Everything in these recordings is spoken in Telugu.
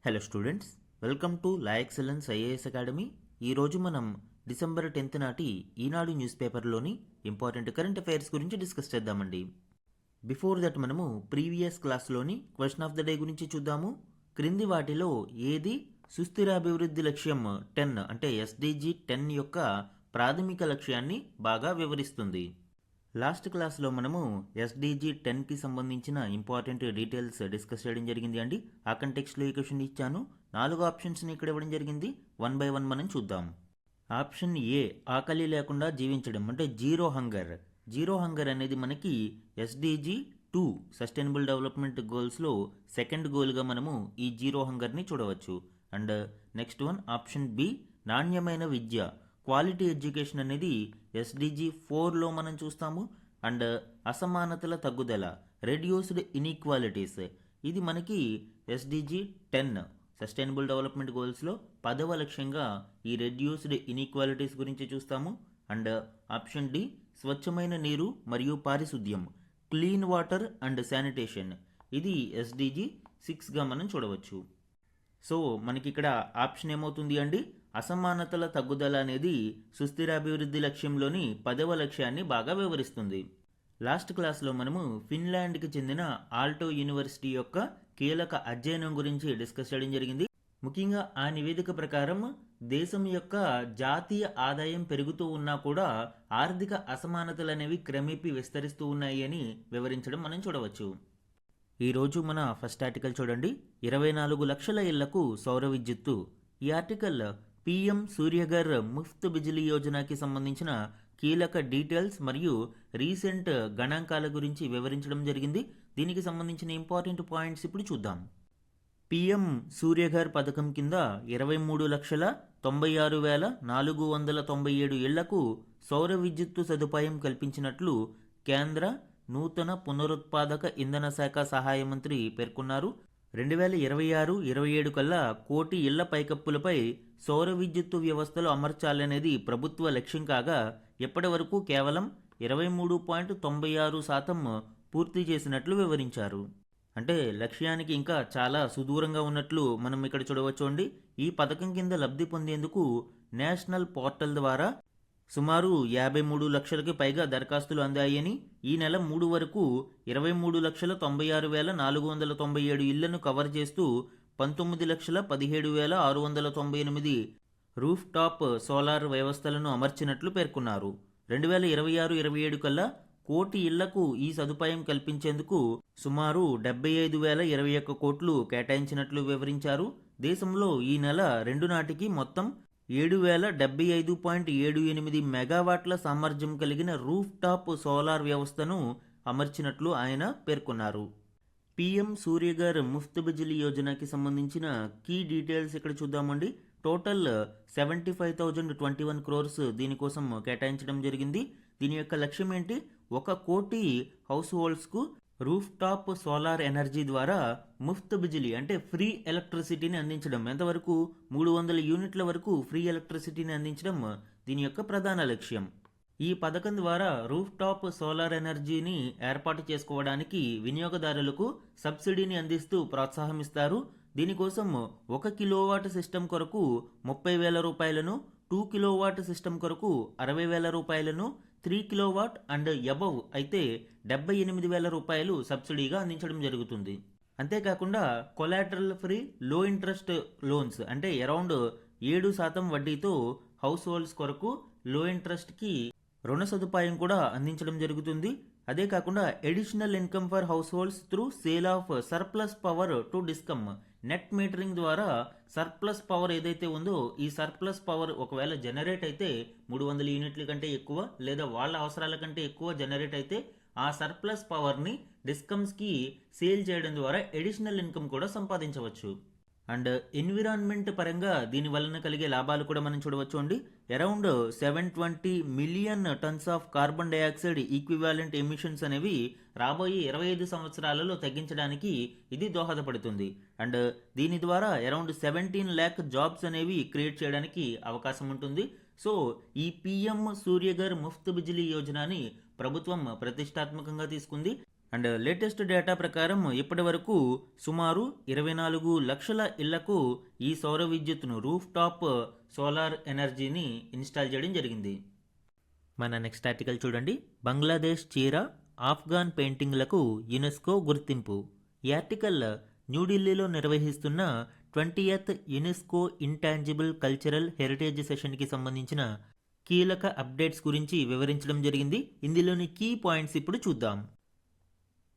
Hello students, welcome to la excellence IAS academy. ఈరోజు మనం డిసెంబర్ 10 నాటి ఈనాడు న్యూస్ పేపర్లోని ఇంపార్టెంట్ కరెంట్ అఫైర్స్ గురించి డిస్కస్ చేద్దామండి. బిఫోర్ దట్ మనము ప్రీవియస్ క్లాస్లోని క్వశ్చన్ ఆఫ్ ద డే గురించి చూద్దాము. క్రింది వాటిలో ఏది సుస్థిరాభివృద్ధి లక్ష్యం 10 అంటే SDG 10 యొక్క ప్రాథమిక లక్ష్యాన్ని బాగా వివరిస్తుంది? లాస్ట్ క్లాస్లో మనము SDG 10కి సంబంధించిన ఇంపార్టెంట్ డీటెయిల్స్ డిస్కస్ చేయడం జరిగింది అండి. ఆ కంటెక్స్ట్లో ఈ క్వశ్చన్ ఇచ్చాను. 4 ఆప్షన్స్ని ఇక్కడ ఇవ్వడం జరిగింది. 1 బై 1 మనం చూద్దాం. ఆప్షన్ ఏ, ఆకలి లేకుండా జీవించడం అంటే జీరో హంగర్. జీరో హంగర్ అనేది మనకి SDG 2 సస్టైనబుల్ డెవలప్మెంట్ గోల్స్లో సెకండ్ గోల్గా మనము ఈ జీరో హంగర్ని చూడవచ్చు. And next one option B, నాణ్యమైన విద్య, క్వాలిటీ ఎడ్యుకేషన్ అనేది SDG 4లో మనం చూస్తాము. అండ్ అసమానతల తగ్గుదల, రెడ్యూస్డ్ ఇన్ఈక్వాలిటీస్, ఇది మనకి SDG 10 సస్టైనబుల్ డెవలప్మెంట్ గోల్స్లో 10వ లక్ష్యంగా ఈ రెడ్యూస్డ్ ఇన్ఈక్వాలిటీస్ గురించి చూస్తాము. అండ్ ఆప్షన్ డి, స్వచ్ఛమైన నీరు మరియు పారిశుద్ధ్యం, క్లీన్ వాటర్ అండ్ శానిటేషన్, ఇది SDG 6గా మనం చూడవచ్చు. సో మనకి ఇక్కడ ఆప్షన్ ఏమవుతుంది అండి, అసమానతల తగ్గుదల అనేది సుస్థిరాభివృద్ధి లక్ష్యంలోని 10వ లక్ష్యాన్ని బాగా వివరిస్తుంది. లాస్ట్ క్లాస్లో మనము ఫిన్లాండ్కి చెందిన ఆల్టో యూనివర్సిటీ యొక్క కీలక అధ్యయనం గురించి డిస్కస్ చేయడం జరిగింది. ముఖ్యంగా ఆ నివేదిక ప్రకారం దేశం యొక్క జాతీయ ఆదాయం పెరుగుతూ ఉన్నా కూడా ఆర్థిక అసమానతలు అనేవి క్రమేపీ విస్తరిస్తూ ఉన్నాయి అని వివరించడం మనం చూడవచ్చు. ఈరోజు మన ఫస్ట్ ఆర్టికల్ చూడండి, 24 లక్షల ఇళ్లకు సౌర విద్యుత్తు. ఈ ఆర్టికల్ PM సూర్యఘర్ ముఫ్త్ బిజిలీ యోజనకి సంబంధించిన కీలక డీటెయిల్స్ మరియు రీసెంట్ గణాంకాల గురించి వివరించడం జరిగింది. దీనికి సంబంధించిన ఇంపార్టెంట్ పాయింట్స్ ఇప్పుడు చూద్దాం. PM సూర్యఘర్ పథకం కింద 23,96,497 ఇళ్లకు సౌర విద్యుత్తు సదుపాయం కల్పించినట్లు కేంద్ర నూతన పునరుత్పాదక ఇంధన శాఖ సహాయ మంత్రి పేర్కొన్నారు. 2026-27 కల్లా 1 కోటి ఇళ్ల పైకప్పులపై సౌర విద్యుత్తు వ్యవస్థలు అమర్చాలనేది ప్రభుత్వ లక్ష్యం కాగా ఇప్పటి వరకు కేవలం 23.96% పూర్తి చేసినట్లు వివరించారు. అంటే లక్ష్యానికి ఇంకా చాలా సుదూరంగా ఉన్నట్లు మనం ఇక్కడ చూడవచ్చు అండి. ఈ పథకం కింద లబ్ధి పొందేందుకు నేషనల్ పోర్టల్ ద్వారా సుమారు 53 లక్షలకి పైగా దరఖాస్తులు అందాయని, ఈ నెల 3 వరకు 23,96,497 ఇళ్లను కవర్ చేస్తూ 19,17,698 రూఫ్ టాప్ సోలార్ వ్యవస్థలను అమర్చినట్లు పేర్కొన్నారు. 2026-27 కల్లా 1 కోటి ఇళ్లకు ఈ సదుపాయం కల్పించేందుకు సుమారు 75,021 కోట్లు కేటాయించినట్లు వివరించారు. దేశంలో ఈ నెల 2 నాటికి మొత్తం 7,075.78 మెగావాట్ల సామర్థ్యం కలిగిన రూఫ్ టాప్ సోలార్ వ్యవస్థను అమర్చినట్లు ఆయన పేర్కొన్నారు. PM సూర్యఘర్ ముఫ్త్ బిజిలీ యోజనకి సంబంధించిన కీ డీటెయిల్స్ ఇక్కడ చూద్దామండి. టోటల్ 75,021 crores దీనికోసం కేటాయించడం జరిగింది. దీని యొక్క లక్ష్యం ఏంటి, 1 కోటి హౌస్ హోల్డ్స్కు రూఫ్ టాప్ సోలార్ ఎనర్జీ ద్వారా ముఫ్త్ బిజిలీ అంటే ఫ్రీ ఎలక్ట్రిసిటీని అందించడం. ఎంతవరకు, 300 యూనిట్ల వరకు ఫ్రీ ఎలక్ట్రిసిటీని అందించడం దీని యొక్క ప్రధాన లక్ష్యం. ఈ పథకం ద్వారా రూఫ్ టాప్ సోలార్ ఎనర్జీని ఏర్పాటు చేసుకోవడానికి వినియోగదారులకు సబ్సిడీని అందిస్తూ ప్రోత్సాహమిస్తారు. దీనికోసం 1 కిలోవాట్ సిస్టమ్ కొరకు 30,000 రూపాయలను, 2 కిలోవాట్ సిస్టమ్ కొరకు 60,000 రూపాయలను, 3 కిలోవాట్ అండ్ అబవ్ అయితే 78,000 రూపాయలు సబ్సిడీగా అందించడం జరుగుతుంది. అంతేకాకుండా కొలాటరల్ ఫ్రీ లో ఇంట్రెస్ట్ లోన్స్ అంటే అరౌండ్ 7% వడ్డీతో హౌస్ హోల్డ్స్ కొరకు లో ఇంట్రెస్ట్కి రుణ సదుపాయం కూడా అందించడం జరుగుతుంది. అదే కాకుండా additional income for house holds through sale of surplus power to discom. Net metering ద్వారా సర్ప్లస్ పవర్ ఏదైతే ఉందో ఈ సర్ప్లస్ పవర్ ఒకవేళ జనరేట్ అయితే 300 యూనిట్ల కంటే ఎక్కువ లేదా వాళ్ళ అవసరాల కంటే ఎక్కువ జనరేట్ అయితే ఆ సర్ప్లస్ పవర్ని డిస్కమ్స్కి సేల్ చేయడం ద్వారా అడిషనల్ ఇన్కమ్ కూడా సంపాదించవచ్చు. అండ్ ఎన్విరాన్మెంట్ పరంగా దీని వలన కలిగే లాభాలు కూడా మనం చూడవచ్చు అండి. Around 720 million tons of carbon dioxide equivalent emissions అనేవి రాబోయే 25 సంవత్సరాలలో తగ్గించడానికి ఇది దోహదపడుతుంది. అండ్ దీని ద్వారా అరౌండ్ 17 lakh జాబ్స్ అనేవి క్రియేట్ చేయడానికి అవకాశం ఉంటుంది. సో ఈ PM సూర్యఘర్ ముఫ్త్ బిజిలీ యోజనని ప్రభుత్వం ప్రతిష్టాత్మకంగా తీసుకుంది. అండ్ లేటెస్ట్ డేటా ప్రకారం ఇప్పటి వరకు సుమారు 24 లక్షల ఇళ్లకు ఈ సౌర విద్యుత్తును రూఫ్ టాప్ సోలార్ ఎనర్జీని ఇన్స్టాల్ చేయడం జరిగింది. మన నెక్స్ట్ ఆర్టికల్ చూడండి. బంగ్లాదేశ్ చీర ఆఫ్ఘాన్ పెయింటింగ్లకు యునెస్కో గుర్తింపు. ఈ ఆర్టికల్ న్యూఢిల్లీలో నిర్వహిస్తున్న 20th UNESCO intangible cultural heritage సెషన్కి సంబంధించిన కీలక అప్డేట్స్ గురించి వివరించడం జరిగింది. ఇందులోని కీ పాయింట్స్ ఇప్పుడు చూద్దాం.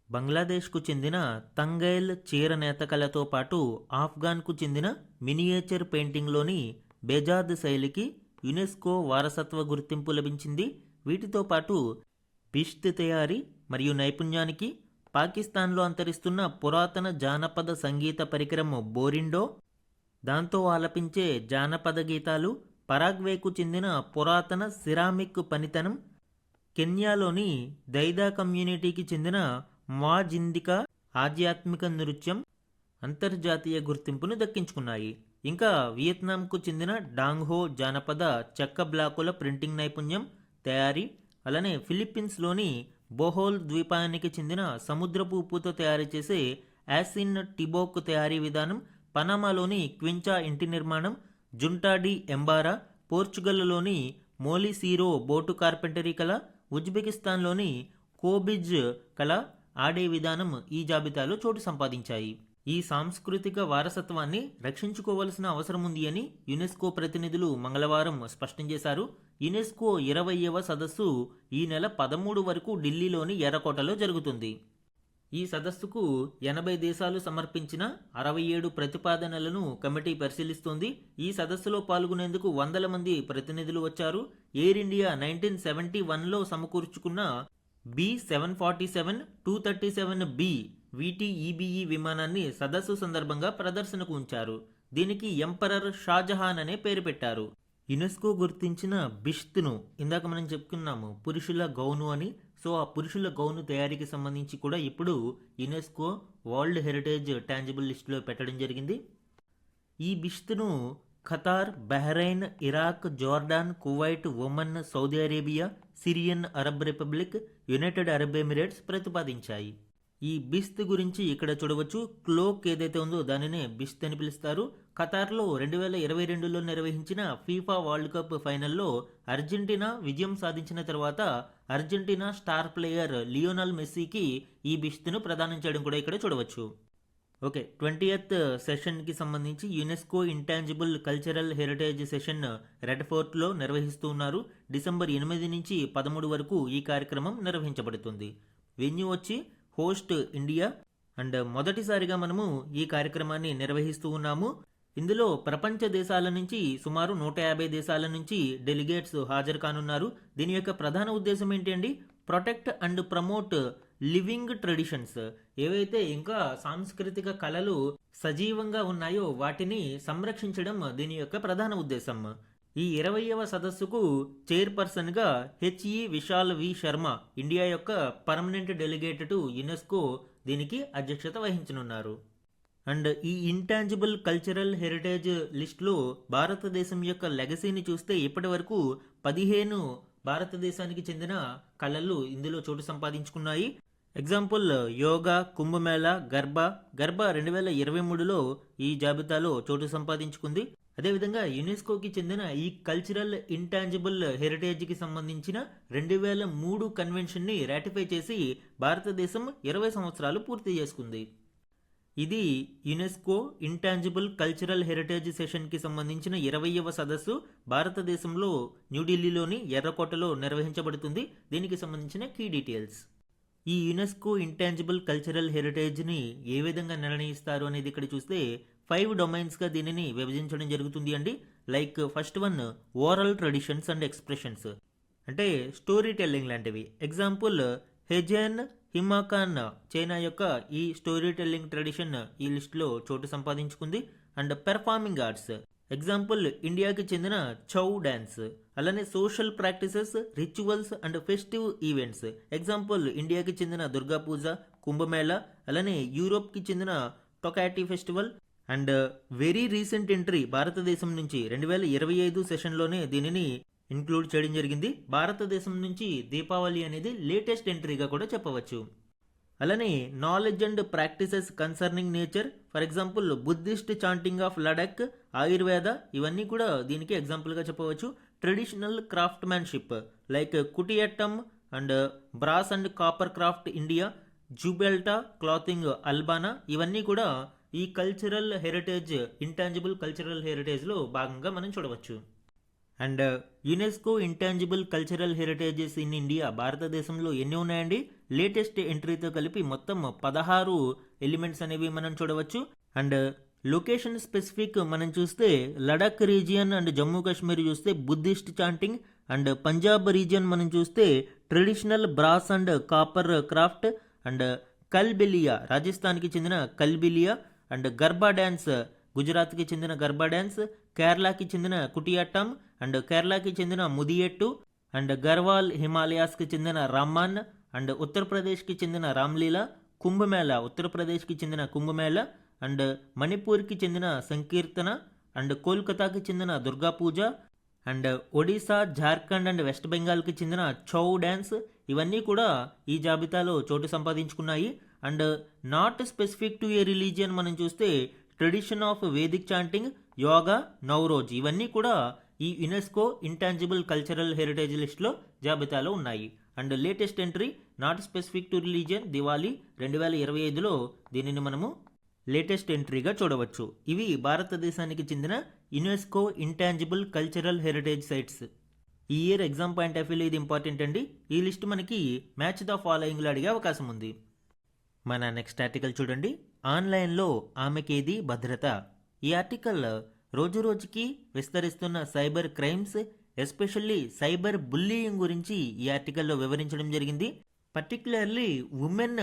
బంగ్లాదేశ్కు చెందిన తంగైల్ చీర నేతకళతో పాటు ఆఫ్ఘాన్కు చెందిన మినియేచర్ పెయింటింగ్లోని బేజాద్ శైలికి యునెస్కో వారసత్వ గుర్తింపు లభించింది. వీటితో పాటు బిష్త్ తయారీ మరియు నైపుణ్యానికి పాకిస్తాన్లో అంతరిస్తున్న పురాతన జానపద సంగీత పరికరం బోరిండో, దాంతో ఆలపించే జానపద గీతాలు, పరాగ్వేకు చెందిన పురాతన సిరామిక్ పనితనం, కెన్యాలోని దైదా కమ్యూనిటీకి చెందిన మాజిందికా ఆధ్యాత్మిక నృత్యం అంతర్జాతీయ గుర్తింపును దక్కించుకున్నాయి. ఇంకా వియత్నాంకు చెందిన డాంగ్హో జానపద చెక్క బ్లాకుల ప్రింటింగ్ నైపుణ్యం తయారీ, అలానే ఫిలిప్పీన్స్లోని బోహోల్ ద్వీపానికి చెందిన సముద్రపు ఉప్పుతో తయారు చేసే యాసిన్ టిబోక్ తయారీ విధానం, పనామాలోని క్వించా ఇంటి నిర్మాణం, జుంటాడి ఎంబారా, పోర్చుగల్లోని మోలిసీరో బోటు కార్పెంటరీ కళ, ఉజ్బెకిస్తాన్లోని కోబిజ్ కళ ఆడే విధానం ఈ జాబితాలో చోటు సంపాదించాయి. ఈ సాంస్కృతిక వారసత్వాన్ని రక్షించుకోవాల్సిన అవసరం ఉంది అని యునెస్కో ప్రతినిధులు మంగళవారం స్పష్టం చేశారు. యునెస్కో 20వ సదస్సు ఈ నెల 13 వరకు ఢిల్లీలోని ఎర్రకోటలో జరుగుతుంది. ఈ సదస్సుకు 80 దేశాలు సమర్పించిన 67 ప్రతిపాదనలను కమిటీ పరిశీలిస్తోంది. ఈ సదస్సులో పాల్గొనేందుకు వందల మంది ప్రతినిధులు వచ్చారు. ఎయిర్ ఇండియా 1971లో సమకూర్చుకున్న B747 237B VTEBE విమానాన్ని సదస్సు సందర్భంగా ప్రదర్శనకు ఉంచారు. దీనికి ఎంపరర్ షాజహాన్ అనే పేరు పెట్టారు. యునెస్కో గుర్తించిన బిష్త్ను ఇందాక మనం చెప్పుకున్నాము పురుషుల గౌను అని. సో ఆ పురుషుల గౌను తయారీకి సంబంధించి కూడా ఇప్పుడు యునెస్కో వరల్డ్ హెరిటేజ్ టాంజిబుల్ లిస్టులో పెట్టడం జరిగింది. ఈ బిష్త్ను Qatar, Bahrain, Iraq, Jordan, Kuwait, Oman, Saudi Arabia, Syrian Arab Republic, United Arab Emirates ప్రతిపాదించాయి. ఈ బిస్త్ గురించి ఇక్కడ చూడవచ్చు. క్లోక్ ఏదైతే ఉందో దానినే బిస్త్ అని పిలుస్తారు. ఖతార్లో 2022లో నిర్వహించిన ఫీఫా వరల్డ్ కప్ ఫైనల్లో అర్జెంటీనా విజయం సాధించిన తర్వాత అర్జెంటీనా స్టార్ ప్లేయర్ లియోనల్ మెస్సీకి ఈ బిస్త్ను ప్రదానం చేయడం కూడా ఇక్కడ చూడవచ్చు. ఓకే, 20th సెషన్కి సంబంధించి UNESCO intangible cultural heritage session red ఫోర్ట్లో నిర్వహిస్తూ ఉన్నారు. డిసెంబర్ 8 నుంచి 13 వరకు ఈ కార్యక్రమం నిర్వహించబడుతుంది. వెన్యూ వచ్చి హోస్ట్ ఇండియా. అండ్ మొదటిసారిగా మనము ఈ కార్యక్రమాన్ని నిర్వహిస్తూ ఉన్నాము. ఇందులో ప్రపంచ దేశాల నుంచి సుమారు 150 దేశాల నుంచి డెలిగేట్స్ హాజరు కానున్నారు. దీని యొక్క ప్రధాన ఉద్దేశం ఏంటి అండి? Protect and promote living traditions. ఏవైతే ఇంకా సాంస్కృతిక కళలు సజీవంగా ఉన్నాయో వాటిని సంరక్షించడం దీని యొక్క ప్రధాన ఉద్దేశం. ఈ 20వ సదస్సుకు చైర్పర్సన్గా హెచ్ఈ విశాల్ వి శర్మ, ఇండియా యొక్క పర్మనెంట్ డెలిగేట్ టు యునెస్కో, దీనికి అధ్యక్షత వహించనున్నారు. అండ్ ఈ ఇంటాంజిబుల్ కల్చరల్ హెరిటేజ్ లిస్ట్లో భారతదేశం యొక్క లెగసీని చూస్తే ఇప్పటి వరకు 15 భారతదేశానికి చెందిన కళలు ఇందులో చోటు సంపాదించుకున్నాయి. ఎగ్జాంపుల్ యోగా, కుంభమేళా, గర్బా 2023లో ఈ జాబితాలో చోటు సంపాదించుకుంది. అదేవిధంగా యునెస్కోకి చెందిన ఈ కల్చరల్ ఇంటాంజిబుల్ హెరిటేజ్కి సంబంధించిన 2003 కన్వెన్షన్ని రాటిఫై చేసి భారతదేశం 20 సంవత్సరాలు పూర్తి చేసుకుంది. ఇది యునెస్కో ఇంటాంజిబుల్ కల్చరల్ హెరిటేజ్ సెషన్కి సంబంధించిన 20వ సదస్సు భారతదేశంలో న్యూఢిల్లీలోని ఎర్రకోటలో నిర్వహించబడుతుంది. దీనికి సంబంధించిన కీ డీటెయిల్స్. ఈ యునెస్కో ఇంటాంజిబుల్ కల్చరల్ హెరిటేజ్ని ఏ విధంగా నిర్ణయిస్తారు అనేది ఇక్కడ చూస్తే 5 డొమైన్స్గా దీనిని విభజించడం జరుగుతుంది అండి. Like first one oral traditions and expressions, అంటే స్టోరీ టెల్లింగ్ లాంటివి. ఎగ్జాంపుల్ హెజెన్ హిమాకాన్, చైనా యొక్క ఈ స్టోరీ టెల్లింగ్ ట్రెడిషన్ ఈ లిస్టులో చోటు సంపాదించుకుంది. అండ్ పెర్ఫార్మింగ్ ఆర్ట్స్, ఎగ్జాంపుల్ ఇండియాకి చెందిన చౌ డ్యాన్స్. అలానే social practices, rituals and festive events, example ఇండియాకి చెందిన దుర్గా పూజ, కుంభమేళా. అలానే యూరోప్కి చెందిన టొకాటి festival. And very recent entry భారతదేశం నుంచి 2025 సెషన్లోనే దీనిని ఇంక్లూడ్ చేయడం జరిగింది. భారతదేశం నుంచి దీపావళి అనేది లేటెస్ట్ ఎంట్రీగా కూడా చెప్పవచ్చు. అలానే knowledge and practices concerning nature, for example Buddhist chanting of Ladakh, Ayurveda, ఇవన్నీ కూడా దీనికి ఎగ్జాంపుల్గా చెప్పవచ్చు. Traditional craftsmanship like Kutiyattam and brass and copper craft India, xhubleta clothing Albania, ఇవన్నీ కూడా ఈ కల్చరల్ హెరిటేజ్, ఇంటాంజిబుల్ కల్చరల్ హెరిటేజ్లో భాగంగా మనం చూడవచ్చు. And UNESCO intangible cultural heritages in India, భారతదేశంలో ఎన్ని ఉన్నాయండి? లేటెస్ట్ ఎంట్రీతో కలిపి మొత్తం 16 ఎలిమెంట్స్ అనేవి మనం చూడవచ్చు. అండ్ లొకేషన్ స్పెసిఫిక్ మనం చూస్తే లడాక్ రీజియన్ అండ్ జమ్మూ కాశ్మీర్ చూస్తే Buddhist chanting, and Punjab region మనం చూస్తే traditional brass and copper craft, and Kalbelia రాజస్థాన్కి చెందిన కల్బిలియా, అండ్ గర్బా డ్యాన్స్ గుజరాత్కి చెందిన గర్బా డ్యాన్స్, కేరళకి చెందిన కుటియాట్టం, అండ్ కేరళకి చెందిన ముదియెట్టు, అండ్ గర్వాల్ హిమాలయాస్కి చెందిన రామ్మాన్, అండ్ ఉత్తరప్రదేశ్కి చెందిన రామ్లీలా, కుంభమేళ ఉత్తరప్రదేశ్కి చెందిన కుంభమేళ, అండ్ మణిపూర్కి చెందిన సంకీర్తన, అండ్ కోల్కతాకి చెందిన Durga Puja, and Odisha, Jharkhand and west బెంగాల్కి చెందిన చౌ డ్యాన్స్, ఇవన్నీ కూడా ఈ జాబితాలో చోటు సంపాదించుకున్నాయి. And not specific to a religion మనం చూస్తే tradition of Vedic chanting, yoga, Navroz, ఇవన్నీ కూడా ఈ యునెస్కో ఇంటాంజిబుల్ కల్చరల్ హెరిటేజ్ లిస్ట్లో జాబితాలో ఉన్నాయి. And latest entry not specific to religion, Diwali 2025లో దీనిని మనము లేటెస్ట్ ఎంట్రీగా చూడవచ్చు. ఇవి భారతదేశానికి చెందిన UNESCO intangible cultural heritage sites. ఈ ఇయర్ ఎగ్జామ్ పాయింట్ ఆఫ్ వ్యూలో ఇది ఇంపార్టెంట్ అండి. ఈ లిస్ట్ మనకి మ్యాచ్ ద ఫాలోయింగ్లో అడిగే అవకాశం ఉంది. మన నెక్స్ట్ ఆర్టికల్ చూడండి, ఆన్లైన్లో ఆమెకేది భద్రత. ఈ ఆర్టికల్ రోజు రోజుకి విస్తరిస్తున్న cyber crimes, especially cyber bullying గురించి ఈ ఆర్టికల్లో వివరించడం జరిగింది. పర్టికులర్లీ ఉమెన్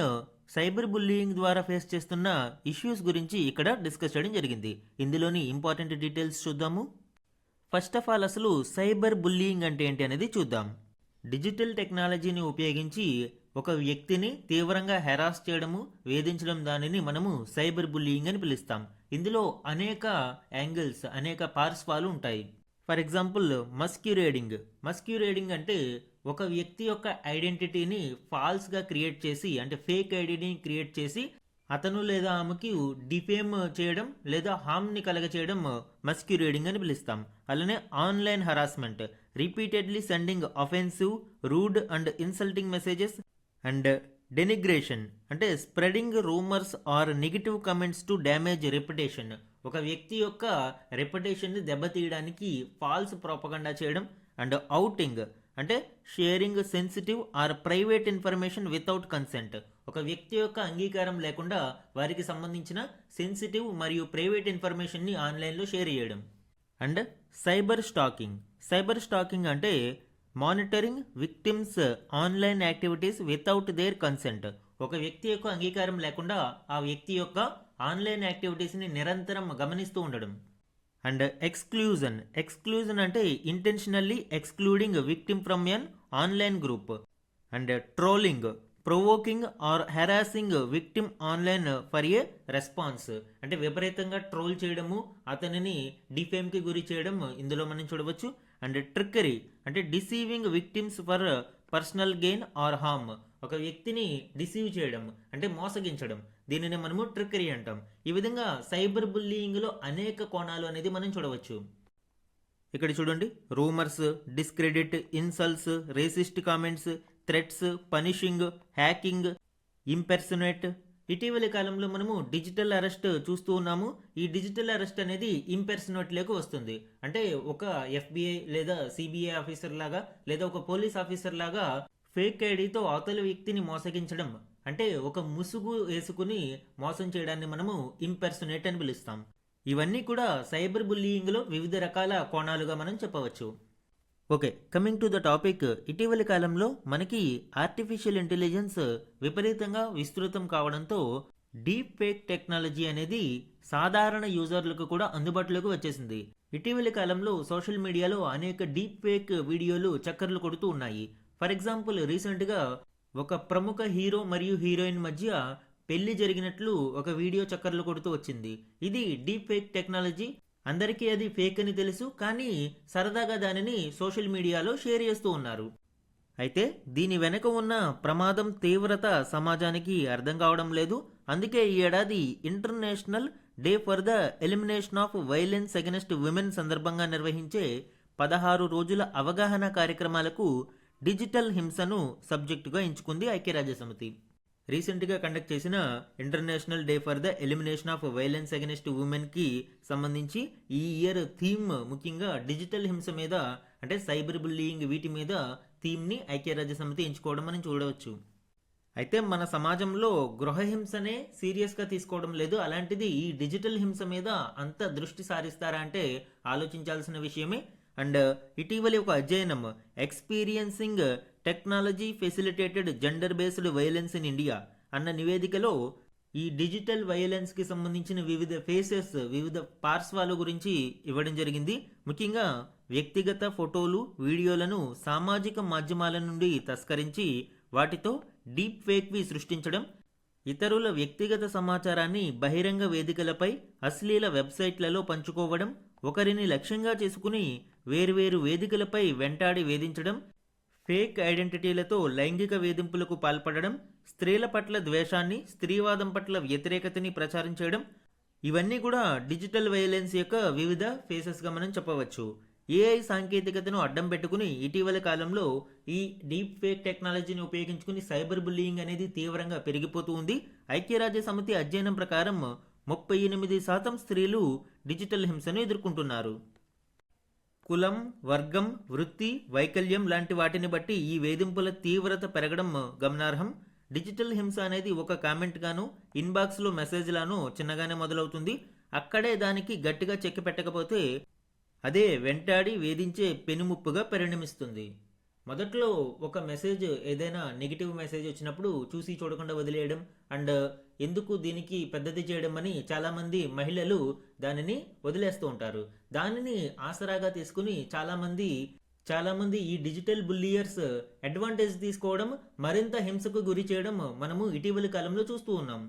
సైబర్ బుల్లీయింగ్ ద్వారా ఫేస్ చేస్తున్న ఇష్యూస్ గురించి ఇక్కడ డిస్కస్ చేయడం జరిగింది. ఇందులోని ఇంపార్టెంట్ డీటెయిల్స్ చూద్దాము. ఫస్ట్ ఆఫ్ ఆల్ అసలు సైబర్ బుల్లీయింగ్ అంటే ఏంటి అనేది చూద్దాం. డిజిటల్ టెక్నాలజీని ఉపయోగించి ఒక వ్యక్తిని తీవ్రంగా హెరాస్ చేయడము, వేధించడం, దానిని మనము సైబర్ బుల్లీయింగ్ అని పిలుస్తాం. ఇందులో అనేక యాంగిల్స్, అనేక పార్శ్వాలు ఉంటాయి. ఫర్ ఎగ్జాంపుల్ మస్క్యూరేడింగ్ అంటే ఒక వ్యక్తి యొక్క ఐడెంటిటీని ఫాల్స్గా క్రియేట్ చేసి, అంటే ఫేక్ ఐడెంటిటీని క్రియేట్ చేసి అతను లేదా ఆమెకి డిఫేమ్ చేయడం లేదా హామ్ని కలగచేయడం మస్క్యూరేడింగ్ అని పిలుస్తాం. అలానే online harassment, repeatedly sending offensive, rude and insulting messages, and denigration అంటే spreading rumours or negative comments to damage reputation, ఒక వ్యక్తి యొక్క రెప్యుటేషన్ని దెబ్బతీయడానికి ఫాల్స్ ప్రోపగండా చేయడం. అండ్ ఔటింగ్ అంటే sharing sensitive or private information without consent, ఒక వ్యక్తి యొక్క అంగీకారం లేకుండా వారికి సంబంధించిన సెన్సిటివ్ మరియు ప్రైవేట్ ఇన్ఫర్మేషన్ని ఆన్లైన్లో షేర్ చేయడం. అండ్ సైబర్ స్టాకింగ్ అంటే monitoring victims online activities without their consent, ఒక వ్యక్తి యొక్క అంగీకారం లేకుండా ఆ వ్యక్తి యొక్క ఆన్లైన్ యాక్టివిటీస్ని నిరంతరం గమనిస్తూ ఉండడం. అండ్ ఎక్స్క్లూజన్ అంటే intentionally excluding victim from an online group. And trolling, provoking or harassing victim online for a response, అంటే విపరీతంగా ట్రోల్ చేయడము, అతనిని డిఫేమ్కి గురి చేయడం ఇందులో మనం చూడవచ్చు. అండ్ ట్రిక్కరీ అంటే deceiving victims for personal gain or harm, ఒక వ్యక్తిని డిసీవ్ చేయడం అంటే మోసగించడం, దీనిని మనము ట్రిక్కరీ అంటాం. ఈ విధంగా సైబర్ బుల్లీయింగ్లో అనేక కోణాలు అనేది మనం చూడవచ్చు. ఇక్కడ చూడండి, rumours, discredit, insults, racist comments, threats, punishing, hacking, impersonate. ఇటీవలి కాలంలో మనము డిజిటల్ అరెస్ట్ చూస్తూ ఉన్నాము. ఈ డిజిటల్ అరెస్ట్ అనేది ఇంపెర్సనేట్లోకి వస్తుంది. అంటే ఒక FBI లేదా CBI ఆఫీసర్ లాగా లేదా ఒక పోలీస్ ఆఫీసర్ లాగా ఫేక్ ఐడితో అవతల వ్యక్తిని మోసగించడం, అంటే ఒక ముసుగు వేసుకుని మోసం చేయడాన్ని మనము ఇంపెర్సనేట్ అని పిలుస్తాం. ఇవన్నీ కూడా సైబర్ బుల్లీయింగ్లో వివిధ రకాల కోణాలుగా మనం చెప్పవచ్చు. Okay, coming to the topic. ఇటీవలి కాలంలో మనకి ఆర్టిఫిషియల్ ఇంటెలిజెన్స్ విపరీతంగా విస్తృతం కావడంతో డీప్ ఫేక్ టెక్నాలజీ అనేది సాధారణ యూజర్లకు కూడా అందుబాటులోకి వచ్చేసింది. ఇటీవలి కాలంలో సోషల్ మీడియాలో అనేక డీప్ ఫేక్ వీడియోలు చక్కర్లు కొడుతూ ఉన్నాయి. ఫర్ ఎగ్జాంపుల్, రీసెంట్గా ఒక ప్రముఖ హీరో మరియు హీరోయిన్ మధ్య పెళ్లి జరిగినట్లు ఒక వీడియో చక్కర్లు కొడుతూ వచ్చింది. ఇది డీప్ ఫేక్ టెక్నాలజీ. అందరికీ అది ఫేక్ అని తెలుసు, కానీ సరదాగా దానిని సోషల్ మీడియాలో షేర్ చేస్తూ ఉన్నారు. అయితే దీని వెనుక ఉన్న ప్రమాదం తీవ్రత సమాజానికి అర్థం కావడం లేదు. అందుకే ఈ ఏడాది international day for the elimination of violence against women సందర్భంగా నిర్వహించే 16 రోజుల అవగాహన కార్యక్రమాలకు డిజిటల్ హింసను సబ్జెక్టుగా ఎంచుకుంది ఐక్యరాజ్యసమితి. రీసెంట్గా కండక్ట్ చేసిన international day for the elimination of violence against ఉమెన్కి సంబంధించి ఈ ఇయర్ థీమ్ ముఖ్యంగా డిజిటల్ హింస మీద, అంటే సైబర్ బుల్లీయింగ్, వీటి మీద థీమ్ని ఐక్యరాజ్యసమితి ఎంచుకోవడం మనం చూడవచ్చు. అయితే మన సమాజంలో గృహహింసనే సీరియస్గా తీసుకోవడం లేదు. అలాంటిది ఈ డిజిటల్ హింస మీద అంత దృష్టి సారిస్తారా అంటే ఆలోచించాల్సిన విషయమే. అండ్ ఇటీవలి ఒక అధ్యయనం experiencing technology facilitated gender based violence in India అన్న నివేదికలో ఈ డిజిటల్ వైలెన్స్కి సంబంధించిన వివిధ ఫేసెస్, వివిధ పార్శ్వాల గురించి ఇవ్వడం జరిగింది. ముఖ్యంగా వ్యక్తిగత ఫోటోలు, వీడియోలను సామాజిక మాధ్యమాల నుండి తస్కరించి వాటితో డీప్ ఫేక్వి సృష్టించడం, ఇతరుల వ్యక్తిగత సమాచారాన్ని బహిరంగ వేదికలపై, అశ్లీల వెబ్సైట్లలో పంచుకోవడం, ఒకరిని లక్ష్యంగా చేసుకుని వేర్వేరు వేదికలపై వెంటాడి వేధించడం, ఫేక్ ఐడెంటిటీలతో లైంగిక వేధింపులకు పాల్పడడం, స్త్రీల పట్ల ద్వేషాన్ని, స్త్రీవాదం పట్ల వ్యతిరేకతని ప్రచారం చేయడం, ఇవన్నీ కూడా డిజిటల్ వైలెన్స్ యొక్క వివిధ ఫేసెస్గా మనం చెప్పవచ్చు. ఏఐ సాంకేతికతను అడ్డం పెట్టుకుని ఇటీవల కాలంలో ఈ డీప్ ఫేక్ టెక్నాలజీని ఉపయోగించుకుని సైబర్ బుల్లీయింగ్ అనేది తీవ్రంగా పెరిగిపోతూ ఉంది. ఐక్యరాజ్య సమితి అధ్యయనం ప్రకారం 38% స్త్రీలు డిజిటల్ హింసను ఎదుర్కొంటున్నారు. కులం, వర్గం, వృత్తి, వైకల్యం లాంటి వాటిని బట్టి ఈ వేధింపుల తీవ్రత పెరగడం గమనార్హం. డిజిటల్ హింస అనేది ఒక కామెంట్ గాను, ఇన్బాక్స్లో మెసేజ్ లాను చిన్నగానే మొదలవుతుంది. అక్కడే దానికి గట్టిగా చెక్ పెట్టకపోతే అదే వెంటాడి వేధించే పెనుముప్పుగా పరిణమిస్తుంది. మొదట్లో ఒక మెసేజ్, ఏదైనా నెగిటివ్ మెసేజ్ వచ్చినప్పుడు చూసి చూడకుండా వదిలేయడం అండ్ ఎందుకు దీనికి పెద్దది చేయడం అని చాలామంది మహిళలు దానిని వదిలేస్తూ ఉంటారు. దానిని ఆసరాగా తీసుకుని చాలామంది ఈ డిజిటల్ బుల్లియర్స్ అడ్వాంటేజ్ తీసుకోవడం, మరింత హింసకు గురి చేయడం మనము ఇటీవలి కాలంలో చూస్తూ ఉన్నాం.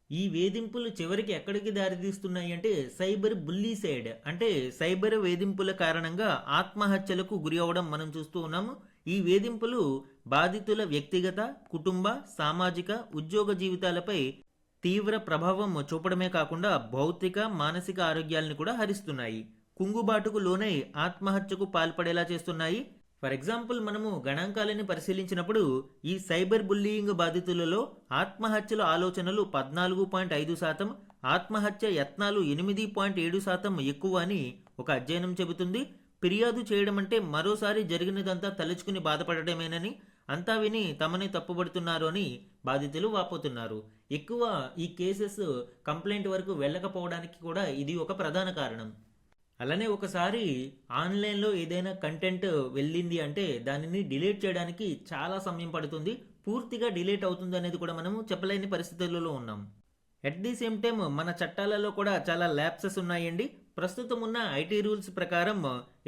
ఈ వేధింపులు చివరికి ఎక్కడికి దారితీస్తున్నాయి అంటే సైబర్ బుల్లీసైడ్, అంటే సైబర్ వేధింపుల కారణంగా ఆత్మహత్యలకు గురి అవడం మనం చూస్తూ ఉన్నాము. ఈ వేధింపులు బాధితుల వ్యక్తిగత, కుటుంబ, సామాజిక, ఉద్యోగ జీవితాలపై తీవ్ర ప్రభావం చూపడమే కాకుండా భౌతిక, మానసిక ఆరోగ్యాలను కూడా హరిస్తున్నాయి. కుంగుబాటుకు లోనై ఆత్మహత్యకు పాల్పడేలా చేస్తున్నాయి. ఫర్ ఎగ్జాంపుల్, మనము గణాంకాలని పరిశీలించినప్పుడు ఈ సైబర్ బుల్లీయింగ్ బాధితులలో ఆత్మహత్యల ఆలోచనలు 14.5%, ఆత్మహత్య యత్నాలు 8.7% ఎక్కువ అని ఒక అధ్యయనం చెబుతుంది. ఫిర్యాదు చేయడం అంటే మరోసారి జరిగినదంతా తలుచుకుని బాధపడటమేనని, అంతా విని తమని తప్పుపడుతున్నారు అని బాధితులు వాపోతున్నారు. ఎక్కువ ఈ కేసెస్ కంప్లైంట్ వరకు వెళ్ళకపోవడానికి కూడా ఇది ఒక ప్రధాన కారణం. అలానే ఒకసారి ఆన్లైన్లో ఏదైనా కంటెంట్ వెళ్ళింది అంటే దానిని డిలీట్ చేయడానికి చాలా సమయం పడుతుంది. పూర్తిగా డిలీట్ అవుతుంది అనేది కూడా మనము చెప్పలేని పరిస్థితులలో ఉన్నాం. ఎట్ ది సేమ్ టైం మన చట్టాలలో కూడా చాలా ల్యాప్సెస్ ఉన్నాయండి. ప్రస్తుతం ఉన్న ఐటీ రూల్స్ ప్రకారం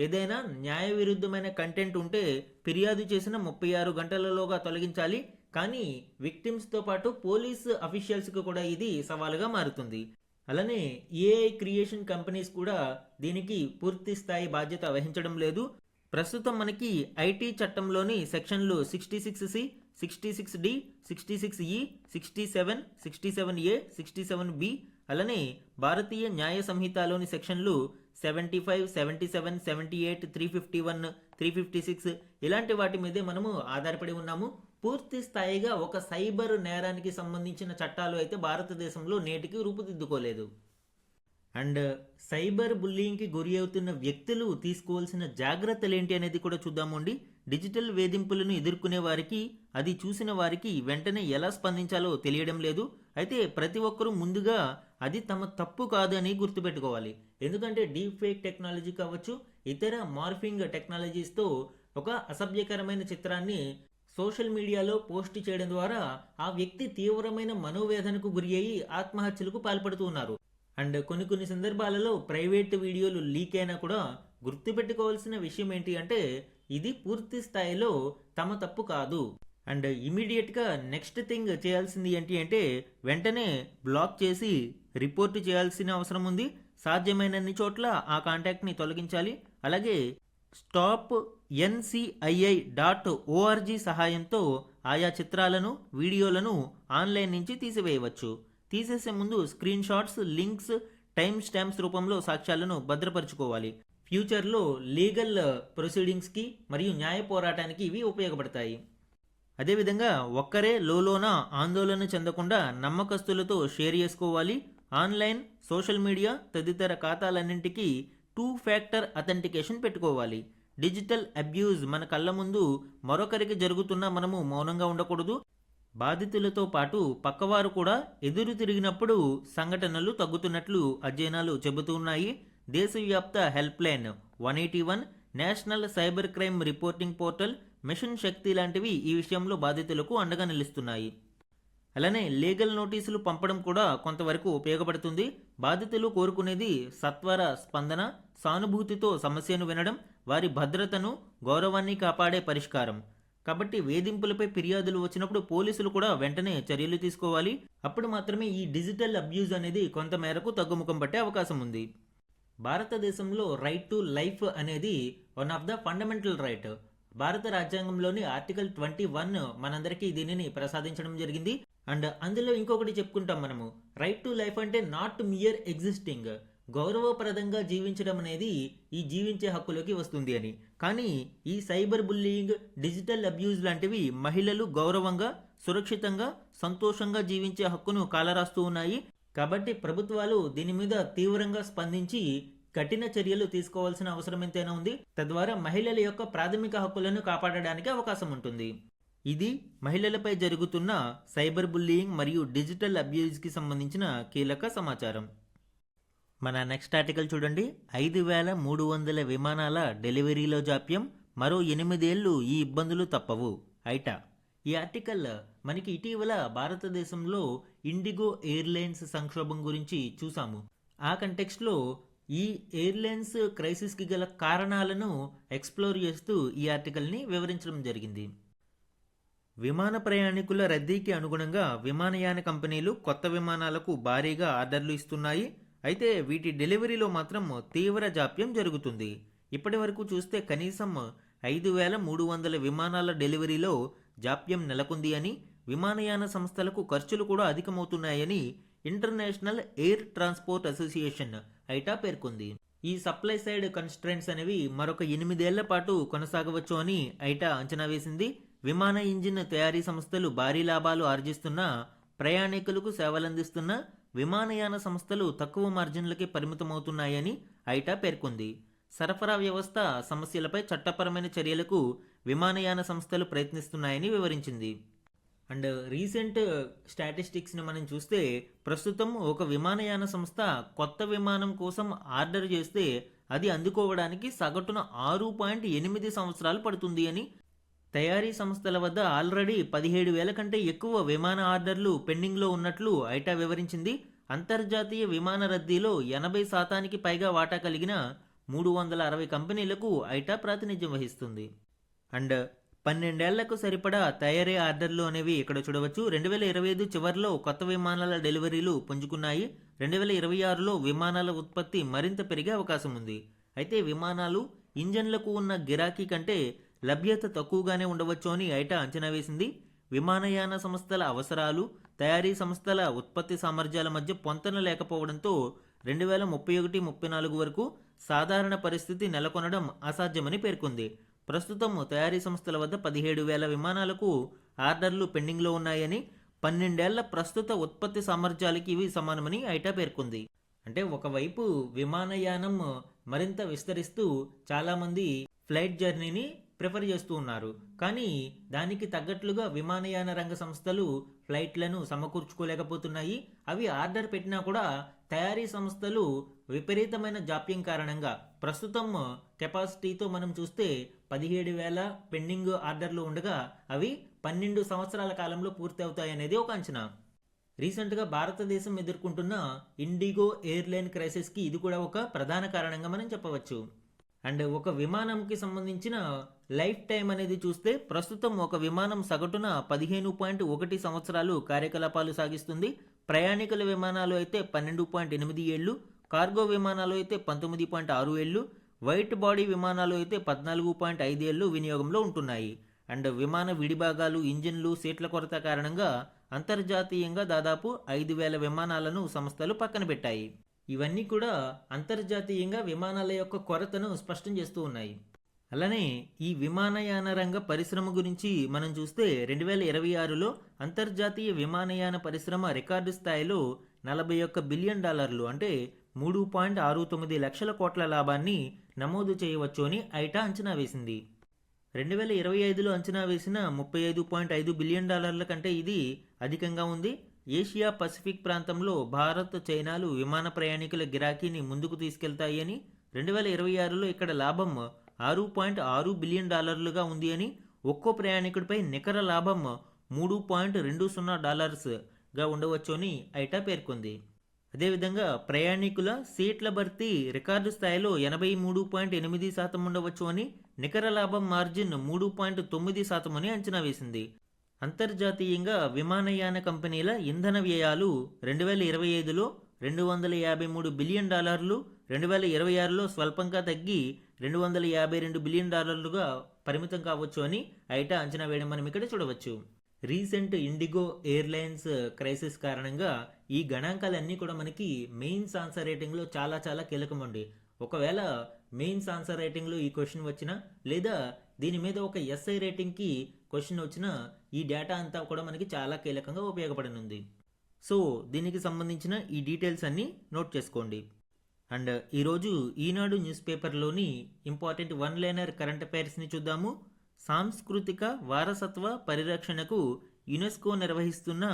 ఏదైనా న్యాయ విరుద్ధమైన కంటెంట్ ఉంటే ఫిర్యాదు చేసిన 36 గంటలలోగా తొలగించాలి. కానీ విక్టిమ్స్తో పాటు పోలీస్ అఫీషియల్స్కి కూడా ఇది సవాలుగా మారుతుంది. అలానే ఏఐ క్రియేషన్ కంపెనీస్ కూడా దీనికి పూర్తి స్థాయి బాధ్యత వహించడం లేదు. ప్రస్తుతం మనకి ఐటీ చట్టంలోని సెక్షన్లు 66C, 66D, 66E, 67, 67A, 67B, అలానే భారతీయ న్యాయ సంహితలోని సెక్షన్లు 75, 77, 78, 351, 356 ఇలాంటి వాటి మీదే మనము ఆధారపడి ఉన్నాము. పూర్తి స్థాయిగా ఒక సైబర్ నేరానికి సంబంధించిన చట్టాలు అయితే భారతదేశంలో నేటికి రూపుదిద్దుకోలేదు. అండ్ సైబర్ బుల్లింగ్కి గురి అవుతున్న వ్యక్తులు తీసుకోవాల్సిన జాగ్రత్తలు ఏంటి అనేది కూడా చూద్దామండి. డిజిటల్ వేధింపులను ఎదుర్కొనే వారికి, అది చూసిన వారికి వెంటనే ఎలా స్పందించాలో తెలియడం లేదు. అయితే ప్రతి ఒక్కరూ ముందుగా అది తమ తప్పు కాదు అని గుర్తుపెట్టుకోవాలి. ఎందుకంటే డీప్ ఫేక్ టెక్నాలజీ కావచ్చు, ఇతర మార్ఫింగ్ టెక్నాలజీస్తో ఒక అసభ్యకరమైన చిత్రాన్ని సోషల్ మీడియాలో పోస్ట్ చేయడం ద్వారా ఆ వ్యక్తి తీవ్రమైన మనోవేదనకు గురి అయ్యి ఆత్మహత్యలకు పాల్పడుతూ ఉన్నారు. అండ్ కొన్ని సందర్భాలలో ప్రైవేట్ వీడియోలు లీక్ అయినా కూడా గుర్తుపెట్టుకోవాల్సిన విషయం ఏంటి అంటే ఇది పూర్తి స్థాయిలో తమ తప్పు కాదు. అండ్ ఇమీడియట్గా నెక్స్ట్ థింగ్ చేయాల్సింది ఏంటి అంటే వెంటనే బ్లాక్ చేసి రిపోర్ట్ చేయాల్సిన అవసరం ఉంది. సాధ్యమైనన్ని చోట్ల ఆ కాంటాక్ట్ని తొలగించాలి. అలాగే స్టాప్ NCII.org సహాయంతో ఆయా చిత్రాలను వీడియోలను ఆన్లైన్ నుంచి తీసివేయవచ్చు. తీసేసే ముందు screen shots, links, time stamps రూపంలో సాక్ష్యాలను భద్రపరచుకోవాలి. ఫ్యూచర్లో లీగల్ ప్రొసీడింగ్స్కి మరియు న్యాయ పోరాటానికి ఇవి ఉపయోగపడతాయి. అదేవిధంగా ఒక్కరే లోలోన ఆందోళన చెందకుండా నమ్మకస్తులతో షేర్ చేసుకోవాలి. ఆన్లైన్, సోషల్ మీడియా తదితర ఖాతాలన్నింటికీ 2 ఫ్యాక్టర్ అథెంటికేషన్ పెట్టుకోవాలి. డిజిటల్ అబ్యూజ్ మన కళ్ళ ముందు మరొకరికి జరుగుతున్నా మనము మౌనంగా ఉండకూడదు. బాధితులతో పాటు పక్కవారు కూడా ఎదురు తిరిగినప్పుడు సంఘటనలు తగ్గుతున్నట్లు అధ్యయనాలు చెబుతున్నాయి. దేశవ్యాప్త help line 181, national cyber crime reporting portal, mission Shakti లాంటివి ఈ విషయంలో బాధితులకు అండగా నిలుస్తున్నాయి. అలానే లీగల్ నోటీసులు పంపడం కూడా కొంతవరకు ఉపయోగపడుతుంది. బాధితులు కోరుకునేది సత్వర స్పందన, సానుభూతితో సమస్యను వినడం, వారి భద్రతను, గౌరవాన్ని కాపాడే పరిష్కారం. కాబట్టి వేధింపులపై ఫిర్యాదులు వచ్చినప్పుడు పోలీసులు కూడా వెంటనే చర్యలు తీసుకోవాలి. అప్పుడు మాత్రమే ఈ డిజిటల్ అబ్యూజ్ అనేది కొంతమేరకు తగ్గుముఖం పట్టే అవకాశం ఉంది. భారతదేశంలో రైట్ టు లైఫ్ అనేది one of the fundamental right. భారత రాజ్యాంగంలోని ఆర్టికల్ 21 మనందరికీ దీనిని ప్రసాదించడం జరిగింది. అండ్ అందులో ఇంకొకటి చెప్పుకుంటాం మనము, రైట్ టు లైఫ్ అంటే నాట్ మియర్ ఎగ్జిస్టింగ్, గౌరవప్రదంగా జీవించడం అనేది ఈ జీవించే హక్కులోకి వస్తుంది అని. కానీ ఈ సైబర్ బుల్లింగ్, డిజిటల్ అబ్యూజ్ లాంటివి మహిళలు గౌరవంగా, సురక్షితంగా, సంతోషంగా జీవించే హక్కును కాలరాస్తూ ఉన్నాయి. కాబట్టి ప్రభుత్వాలు దీని మీద తీవ్రంగా స్పందించి కఠిన చర్యలు తీసుకోవాల్సిన అవసరం ఎంతైనా ఉంది. తద్వారా మహిళల యొక్క ప్రాథమిక హక్కులను కాపాడడానికి అవకాశం ఉంటుంది. ఇది మహిళలపై జరుగుతున్న సైబర్ బుల్లింగ్ మరియు డిజిటల్ అబ్యూజ్కి సంబంధించిన కీలక సమాచారం. మన నెక్స్ట్ ఆర్టికల్ చూడండి. 5,300 విమానాల డెలివరీలో జాప్యం, మరో 8 ఏళ్లు ఈ ఇబ్బందులు తప్పవు. ఐటా. ఈ ఆర్టికల్ మనకి ఇటీవల భారతదేశంలో ఇండిగో ఎయిర్లైన్స్ సంక్షోభం గురించి చూసాము. ఆ కంటెక్స్ట్లో ఈ ఎయిర్లైన్స్ క్రైసిస్కి గల కారణాలను ఎక్స్ప్లోర్ చేస్తూ ఈ ఆర్టికల్ని వివరించడం జరిగింది. విమాన ప్రయాణికుల రద్దీకి అనుగుణంగా విమానయాన కంపెనీలు కొత్త విమానాలకు భారీగా ఆర్డర్లు ఇస్తున్నాయి. అయితే వీటి డెలివరీలో మాత్రం తీవ్ర జాప్యం జరుగుతుంది. ఇప్పటి వరకు చూస్తే కనీసం 5,300 విమానాల డెలివరీలో జాప్యం నెలకొంది అని, విమానయాన సంస్థలకు ఖర్చులు కూడా అధికమవుతున్నాయని international air transport association AITA పేర్కొంది. ఈ సప్లై సైడ్ కన్స్ట్రెంట్స్ అనేవి మరొక 8 ఏళ్ల పాటు కొనసాగవచ్చు అని ఐటా అంచనా వేసింది. విమాన ఇంజిన్ తయారీ సంస్థలు భారీ లాభాలు ఆర్జిస్తున్న, ప్రయాణికులకు సేవలందిస్తున్న విమానయాన సంస్థలు తక్కువ మార్జిన్లకి పరిమితమవుతున్నాయని ఐటా పేర్కొంది. సరఫరా వ్యవస్థ సమస్యలపై చట్టపరమైన చర్యలకు విమానయాన సంస్థలు ప్రయత్నిస్తున్నాయని వివరించింది. అండ్ రీసెంట్ స్టాటిస్టిక్స్ని మనం చూస్తే ప్రస్తుతం ఒక విమానయాన సంస్థ కొత్త విమానం కోసం ఆర్డర్ చేస్తే అది అందుకోవడానికి సగటున 6.8 సంవత్సరాలు పడుతుంది అని, తయారీ సంస్థల వద్ద ఆల్రెడీ 17,000 కంటే ఎక్కువ విమాన ఆర్డర్లు పెండింగ్లో ఉన్నట్లు ఐటా వివరించింది. అంతర్జాతీయ విమాన రద్దీలో 80% పైగా వాటా కలిగిన 360 కంపెనీలకు ఐటా ప్రాతినిధ్యం వహిస్తుంది. అండ్ 12 ఏళ్లకు సరిపడా తయారీ ఆర్డర్లు అనేవి ఇక్కడ చూడవచ్చు. 2025 చివరిలో కొత్త విమానాల డెలివరీలు పుంజుకున్నాయి. 2026లో విమానాల ఉత్పత్తి మరింత పెరిగే అవకాశం ఉంది. అయితే విమానాలు, ఇంజన్లకు ఉన్న గిరాకీ కంటే లభ్యత తక్కువగానే ఉండవచ్చు అని ఐటా అంచనా వేసింది. విమానయాన సంస్థల అవసరాలు, తయారీ సంస్థల ఉత్పత్తి సామర్థ్యాల మధ్య పొంతన లేకపోవడంతో 2031-34 వరకు సాధారణ పరిస్థితి నెలకొనడం అసాధ్యమని పేర్కొంది. ప్రస్తుతం తయారీ సంస్థల వద్ద 17,000 విమానాలకు ఆర్డర్లు పెండింగ్లో ఉన్నాయని, 12 ఏళ్ల ప్రస్తుత ఉత్పత్తి సామర్థ్యాలకి ఇవి సమానమని ఐటా పేర్కొంది. అంటే ఒకవైపు విమానయానం మరింత విస్తరిస్తూ చాలామంది ఫ్లైట్ జర్నీని ప్రిఫర్ చేస్తూ ఉన్నారు. కానీ దానికి తగ్గట్లుగా విమానయాన రంగ సంస్థలు ఫ్లైట్లను సమకూర్చుకోలేకపోతున్నాయి. అవి ఆర్డర్ పెట్టినా కూడా తయారీ సంస్థలు విపరీతమైన జాప్యం కారణంగా ప్రస్తుతం కెపాసిటీతో మనం చూస్తే 17,000 పెండింగ్ ఆర్డర్లు ఉండగా అవి 12 సంవత్సరాల కాలంలో పూర్తి అవుతాయనేది ఒక అంచనా. రీసెంట్గా భారతదేశం ఎదుర్కొంటున్న ఇండిగో ఎయిర్లైన్ క్రైసిస్కి ఇది కూడా ఒక ప్రధాన కారణంగా మనం చెప్పవచ్చు. అండ్ ఒక విమానంకి సంబంధించిన లైఫ్ టైం అనేది చూస్తే ప్రస్తుతం ఒక విమానం సగటున 15.1 సంవత్సరాలు కార్యకలాపాలు సాగిస్తుంది. ప్రయాణికుల విమానాలు అయితే 12.8 ఏళ్ళు, కార్గో విమానాలు అయితే 19.6 ఏళ్ళు, వైట్ బాడీ విమానాలు అయితే 14.5 ఏళ్ళు వినియోగంలో ఉంటున్నాయి. అండ్ విమాన విడిభాగాలు, ఇంజిన్లు, సీట్ల కొరత కారణంగా అంతర్జాతీయంగా దాదాపు 5,000 విమానాలను సంస్థలు పక్కన పెట్టాయి. ఇవన్నీ కూడా అంతర్జాతీయంగా విమానాల యొక్క కొరతను స్పష్టం చేస్తూ ఉన్నాయి. అలానే ఈ విమానయాన రంగ పరిశ్రమ గురించి మనం చూస్తే 2026లో అంతర్జాతీయ విమానయాన పరిశ్రమ రికార్డు స్థాయిలో $41 బిలియన్ అంటే 3.69 లక్షల కోట్ల లాభాన్ని నమోదు చేయవచ్చు అని ఐటా అంచనా వేసింది. 2025లో అంచనా వేసిన $35.5 బిలియన్ కంటే ఇది అధికంగా ఉంది. ఏషియా పసిఫిక్ ప్రాంతంలో భారత్, చైనాలు విమాన ప్రయాణికుల గిరాకీని ముందుకు తీసుకెళ్తాయని, 2026లో ఇక్కడ లాభం $6.6 బిలియన్ ఉంది అని, ఒక్కో ప్రయాణికుడిపై నికర లాభం $3.20గా ఉండవచ్చు అని ఐటా పేర్కొంది. అదేవిధంగా ప్రయాణికుల సీట్ల భర్తీ రికార్డు స్థాయిలో 83.8% ఉండవచ్చు అని, నికర లాభం మార్జిన్ 3.9% అని అంచనా వేసింది. అంతర్జాతీయంగా విమానయాన కంపెనీల ఇంధన వ్యయాలు 2025లో $253 బిలియన్, 2026లో స్వల్పంగా తగ్గి $252 బిలియన్ పరిమితం కావచ్చు అని ఐటా అంచనా వేయడం మనం ఇక్కడ చూడవచ్చు. రీసెంట్ ఇండిగో ఎయిర్లైన్స్ క్రైసిస్ కారణంగా ఈ గణాంకాలన్నీ కూడా మనకి మెయిన్స్ ఆన్సర్ రేటింగ్లో చాలా చాలా కీలకమండి. ఒకవేళ మెయిన్స్ ఆన్సర్ రేటింగ్లో ఈ క్వశ్చన్ వచ్చినా, లేదా దీని మీద ఒక ఎస్ఐ రేటింగ్కి క్వశ్చన్ వచ్చినా, ఈ డేటా అంతా కూడా మనకి చాలా కీలకంగా ఉపయోగపడనుంది. సో దీనికి సంబంధించిన ఈ డీటెయిల్స్ అన్నీ నోట్ చేసుకోండి. అండ్ ఈరోజు ఈనాడు న్యూస్ పేపర్లోని ఇంపార్టెంట్ వన్ లైనర్ కరెంట్ అఫైర్స్ని చూద్దాము. సాంస్కృతిక వారసత్వ పరిరక్షణకు యునెస్కో నిర్వహిస్తున్న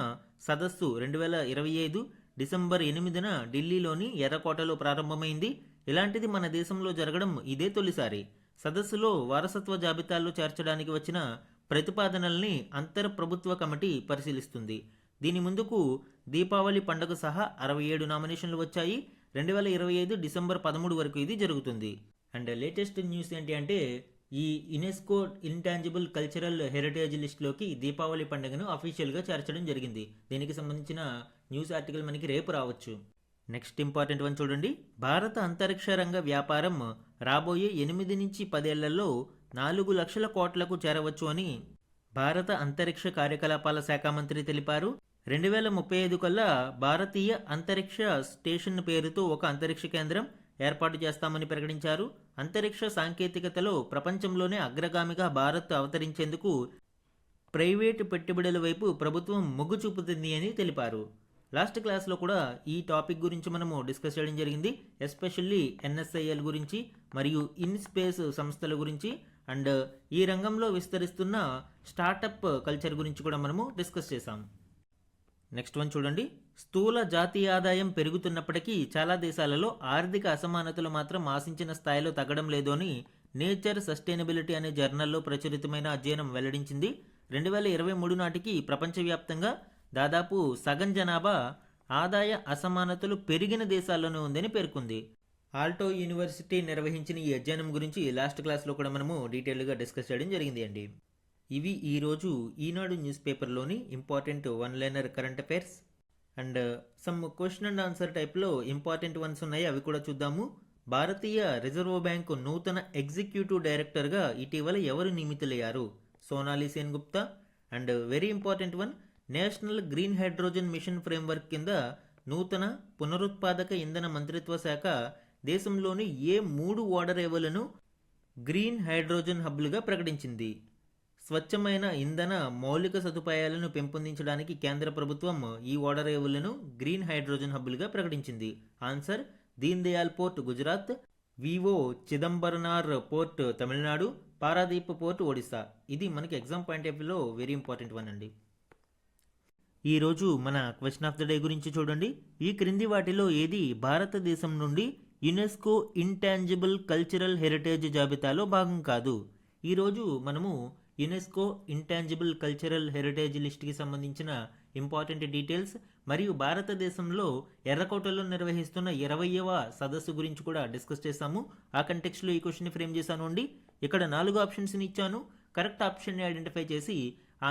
సదస్సు 2025 డిసెంబర్ 8న ఢిల్లీలోని ఎర్రకోటలో ప్రారంభమైంది. ఇలాంటిది మన దేశంలో జరగడం ఇదే తొలిసారి. సదస్సులో వారసత్వ జాబితాల్లో చేర్చడానికి వచ్చిన ప్రతిపాదనల్ని అంతర్ ప్రభుత్వ కమిటీ పరిశీలిస్తుంది. దీని ముందుకు దీపావళి పండుగ సహా 67 నామినేషన్లు వచ్చాయి. 2025 డిసెంబర్ 13 వరకు ఇది జరుగుతుంది. అండ్ లేటెస్ట్ న్యూస్ ఏంటి అంటే, ఈ యునెస్కో ఇంటాంజిబుల్ కల్చరల్ హెరిటేజ్ లిస్ట్లోకి దీపావళి పండుగను అఫీషియల్గా చేర్చడం జరిగింది. దీనికి సంబంధించిన న్యూస్ ఆర్టికల్ మనకి రేపు రావచ్చు. నెక్స్ట్ ఇంపార్టెంట్ వన్ చూడండి. భారత అంతరిక్ష రంగ వ్యాపారం రాబోయే 8 నుంచి 10 ఏళ్లలో 4 లక్షల కోట్లకు చేరవచ్చు అని భారత అంతరిక్ష కార్యకలాపాల శాఖ మంత్రి తెలిపారు. 2035 కల్లా భారతీయ అంతరిక్ష స్టేషన్ పేరుతో ఒక అంతరిక్ష కేంద్రం ఏర్పాటు చేస్తామని ప్రకటించారు. అంతరిక్ష సాంకేతికతలో ప్రపంచంలోనే అగ్రగామిగా భారత్ అవతరించేందుకు ప్రైవేటు పెట్టుబడుల వైపు ప్రభుత్వం మొగ్గు చూపుతుంది అని తెలిపారు. లాస్ట్ క్లాస్లో కూడా ఈ టాపిక్ గురించి మనము డిస్కస్ చేయడం జరిగింది. ఎస్పెషల్లీ ఎన్ఎస్ఐఎల్ గురించి మరియు ఇన్స్పేస్ సంస్థల గురించి అండ్ ఈ రంగంలో విస్తరిస్తున్న స్టార్టప్ కల్చర్ గురించి కూడా మనము డిస్కస్ చేసాం. నెక్స్ట్ వన్ చూడండి. స్థూల జాతీయ ఆదాయం పెరుగుతున్నప్పటికీ చాలా దేశాలలో ఆర్థిక అసమానతలు మాత్రం ఆశించిన స్థాయిలో తగ్గడం లేదు అని నేచర్ సస్టైనబిలిటీ అనే జర్నల్లో ప్రచురితమైన అధ్యయనం వెల్లడించింది. 2023 నాటికి ప్రపంచవ్యాప్తంగా దాదాపు సగం జనాభా ఆదాయ అసమానతలు పెరిగిన దేశాల్లోనే ఉందని పేర్కొంది. ఆల్టో యూనివర్సిటీ నిర్వహించిన ఈ అధ్యయనం గురించి లాస్ట్ క్లాస్లో కూడా మనము డీటెయిల్గా డిస్కస్ చేయడం జరిగింది అండి. ఇవి ఈరోజు ఈనాడు న్యూస్ పేపర్లోని important one liner current affairs. And some question and answer టైప్లో ఇంపార్టెంట్ వన్స్ ఉన్నాయి, అవి కూడా చూద్దాము. భారతీయ రిజర్వ్ బ్యాంకు నూతన ఎగ్జిక్యూటివ్ డైరెక్టర్గా ఇటీవల ఎవరు నియమితులయ్యారు? Sonali Sen Gupta. And very important one, national green hydrogen mission framework కింద నూతన పునరుత్పాదక ఇంధన మంత్రిత్వ శాఖ దేశంలోని ఏ 3 ఓడరేవులను గ్రీన్ హైడ్రోజన్ హబ్లుగా ప్రకటించింది? స్వచ్ఛమైన ఇంధన మౌలిక సదుపాయాలను పెంపొందించడానికి కేంద్ర ప్రభుత్వం ఈ ఓడరేవులను గ్రీన్ హైడ్రోజన్ హబ్బులుగా ప్రకటించింది. Answer Deen Dayal port Gujarat, Vivo Chidambaranar port Tamil Nadu, Paradip port Odisha. ఇది మనకి ఎగ్జామ్ పాయింట్ ఆఫ్ వ్యూలో వెరీ ఇంపార్టెంట్ వన్ అండి. ఈరోజు మన క్వశ్చన్ ఆఫ్ ద డే గురించి చూడండి. ఈ క్రింది వాటిలో ఏది భారతదేశం నుండి యునెస్కో ఇంటాంజిబుల్ కల్చరల్ హెరిటేజ్ జాబితాలో భాగం కాదు? ఈరోజు మనము యునెస్కో ఇంటాంజిబుల్ కల్చరల్ హెరిటేజ్ లిస్ట్కి సంబంధించిన ఇంపార్టెంట్ డీటెయిల్స్ మరియు భారతదేశంలో ఎర్రకోటలో నిర్వహిస్తున్న 20వ సదస్సు గురించి కూడా డిస్కస్ చేశాము. ఆ కంటెక్స్ట్లో ఈ క్వశ్చన్ని ఫ్రేమ్ చేశాను అండి. ఇక్కడ 4 ఆప్షన్స్ని ఇచ్చాను. కరెక్ట్ ఆప్షన్ని ఐడెంటిఫై చేసి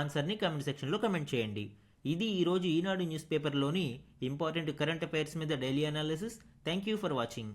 ఆన్సర్ని కామెంట్ సెక్షన్లో కమెంట్ చేయండి. ఇది ఈరోజు ఈనాడు న్యూస్ పేపర్లోని ఇంపార్టెంట్ కరెంట్ అఫైర్స్ మీద daily analysis. Thank you for watching.